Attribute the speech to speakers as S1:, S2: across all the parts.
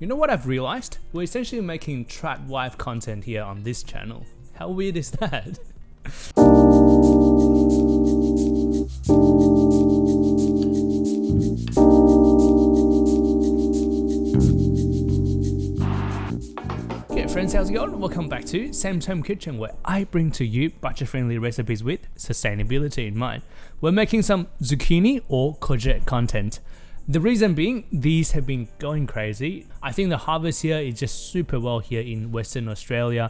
S1: You know what I've realized? We're essentially making trap wife content here on this channel. How weird is that? Okay friends, how's it going? Welcome back to Sam's Home Kitchen, where I bring to you budget-friendly recipes with sustainability in mind. We're making some zucchini or courgette content. The reason being, these have been going crazy. I think the harvest here is just super well here in Western Australia.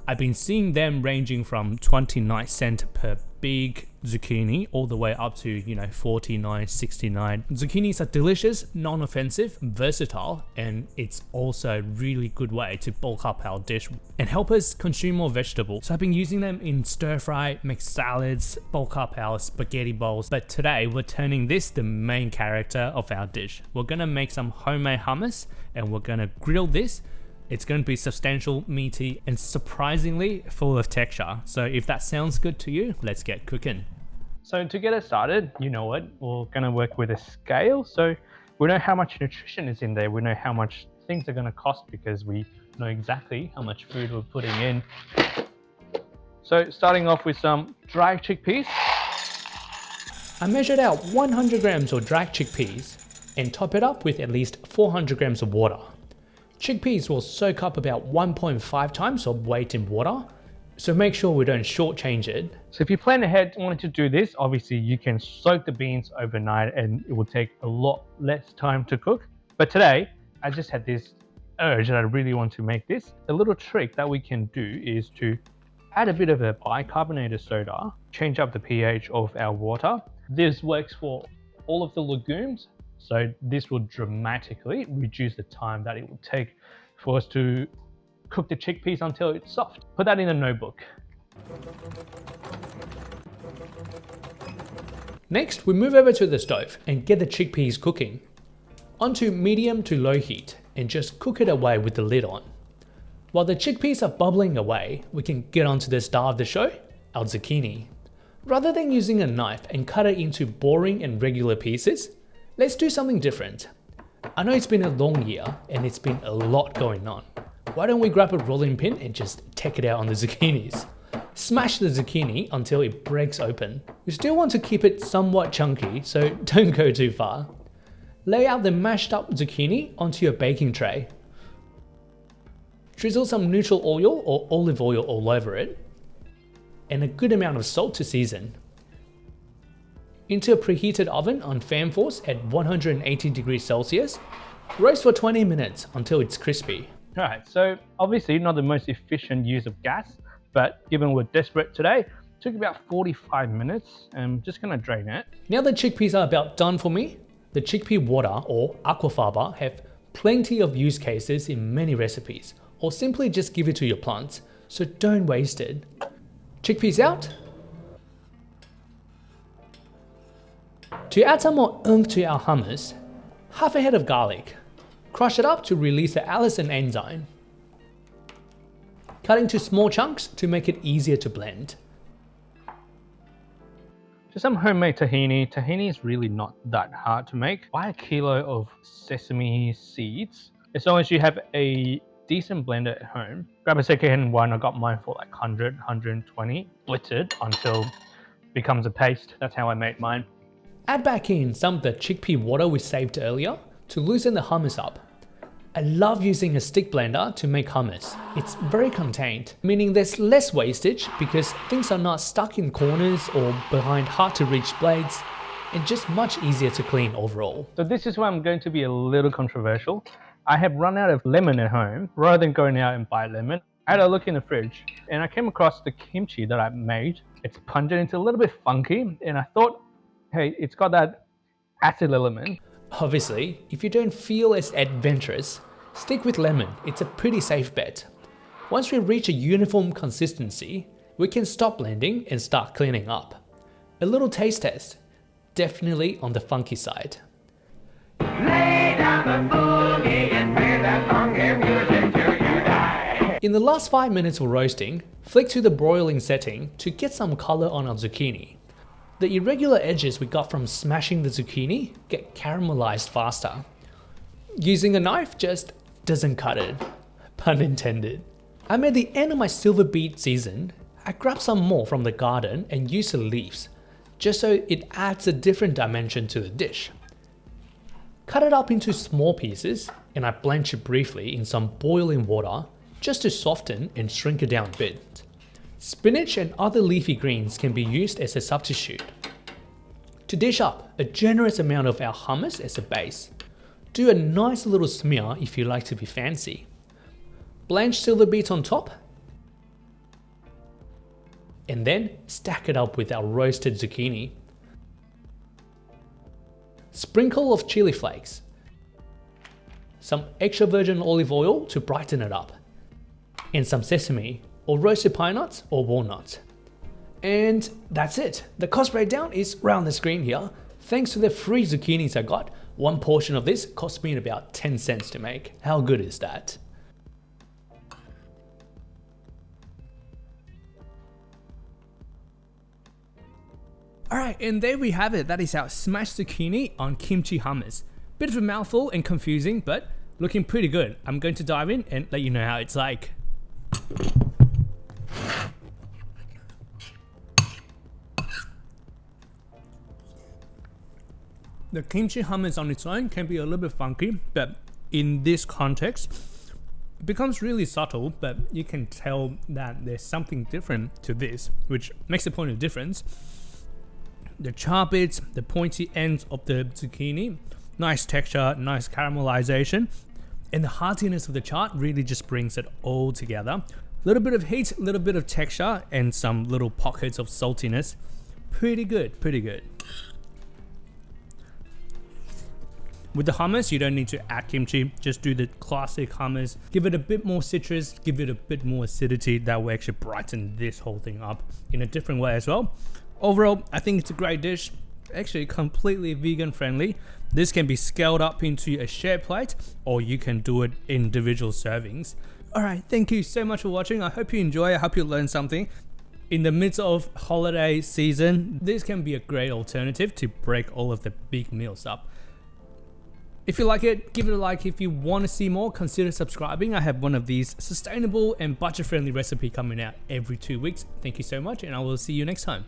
S1: I've been seeing them ranging from 29 cents per big zucchini all the way up to 49, 69. Zucchinis are delicious, non-offensive, versatile, and it's also a really good way to bulk up our dish and help us consume more vegetables. So I've been using them in stir fry, make salads, bulk up our spaghetti bowls. But today we're turning this the main character of our dish. We're gonna make some homemade hummus and we're gonna grill this. It's going to be substantial, meaty, and surprisingly full of texture. So if that sounds good to you, let's get cooking. So to get us started, you know what, we're going to work with a scale. So we know how much nutrition is in there. We know how much things are going to cost because we know exactly how much food we're putting in. So starting off with some dry chickpeas. I measured out 100 grams of dry chickpeas and top it up with at least 400 grams of water. Chickpeas will soak up about 1.5 times of weight in water, so make sure we don't shortchange it. So if you plan ahead wanting to do this, obviously you can soak the beans overnight and it will take a lot less time to cook. But today, I just had this urge that I really want to make this. A little trick that we can do is to add a bit of a bicarbonated soda, change up the pH of our water. This works for all of the legumes. So this will dramatically reduce the time that it will take for us to cook the chickpeas until it's soft. Put that in a notebook. Next, we move over to the stove and get the chickpeas cooking. Onto medium to low heat and just cook it away with the lid on. While the chickpeas are bubbling away, we can get onto the star of the show, our zucchini. Rather than using a knife and cut it into boring and regular pieces, let's do something different. I know it's been a long year and it's been a lot going on. Why don't we grab a rolling pin and just take it out on the zucchinis? Smash the zucchini until it breaks open. You still want to keep it somewhat chunky, so don't go too far. Lay out the mashed up zucchini onto your baking tray. Drizzle some neutral oil or olive oil all over it, and a good amount of salt to season. Into a preheated oven on fan force at 180 degrees Celsius. Roast for 20 minutes until it's crispy. Alright, so obviously not the most efficient use of gas, but given we're desperate today, it took about 45 minutes. I'm just gonna drain it. Now the chickpeas are about done for me. The chickpea water or aquafaba have plenty of use cases in many recipes, or simply just give it to your plants, so don't waste it. Chickpeas out. To add some more oomph to our hummus, half a head of garlic. Crush it up to release the allicin enzyme. Cut into small chunks to make it easier to blend. To some homemade tahini. Tahini is really not that hard to make. Buy a kilo of sesame seeds. As long as you have a decent blender at home. Grab a second-hand one. I got mine for like 100, 120. Blitz it until it becomes a paste. That's how I made mine. Add back in some of the chickpea water we saved earlier to loosen the hummus up. I love using a stick blender to make hummus. It's very contained, meaning there's less wastage because things are not stuck in corners or behind hard to reach blades, and just much easier to clean overall. So this is where I'm going to be a little controversial. I have run out of lemon at home. Rather than going out and buy lemon, I had a look in the fridge and I came across the kimchi that I made. It's pungent, it's a little bit funky, and I thought, hey, it's got that acid element. Obviously, if you don't feel as adventurous, stick with lemon. It's a pretty safe bet. Once we reach a uniform consistency, we can stop blending and start cleaning up. A little taste test, definitely on the funky side. Lay down the boogie and play that funky music till you die. In the last 5 minutes of roasting, flick to the broiling setting to get some color on our zucchini. The irregular edges we got from smashing the zucchini get caramelized faster. Using a knife, just doesn't cut it. Pun intended. I'm at the end of my silverbeet season. I grabbed some more from the garden and used the leaves, just so it adds a different dimension to the dish. Cut it up into small pieces and I blanch it briefly in some boiling water just to soften and shrink it down a bit. Spinach and other leafy greens can be used as a substitute. To dish up a generous amount of our hummus as a base, do a nice little smear if you like to be fancy. Blanch silverbeet on top, and then stack it up with our roasted zucchini. Sprinkle of chili flakes, some extra virgin olive oil to brighten it up, and some sesame or roasted pine nuts or walnuts. And that's it. The cost breakdown is around the screen here. Thanks to the free zucchinis I got, one portion of this cost me about 10 cents to make. How good is that? Alright, and there we have it. That is our smashed zucchini on kimchi hummus. Bit of a mouthful and confusing, but looking pretty good. I'm going to dive in and let you know how it's like. The kimchi hummus on its own can be a little bit funky, but in this context, it becomes really subtle, but you can tell that there's something different to this, which makes a point of difference. The char bits, the pointy ends of the zucchini, nice texture, nice caramelization, and the heartiness of the char really just brings it all together. A little bit of heat, a little bit of texture, and some little pockets of saltiness. Pretty good, pretty good. With the hummus, you don't need to add kimchi, just do the classic hummus. Give it a bit more citrus, give it a bit more acidity, that will actually brighten this whole thing up in a different way as well. Overall, I think it's a great dish, actually completely vegan friendly. This can be scaled up into a shared plate, or you can do it in individual servings. Alright, thank you so much for watching. I hope you enjoy, I hope you learned something. In the midst of holiday season, this can be a great alternative to break all of the big meals up. If you like it, give it a like. If you want to see more, consider subscribing. I have one of these sustainable and budget-friendly recipe coming out every 2 weeks. Thank you so much, and I will see you next time.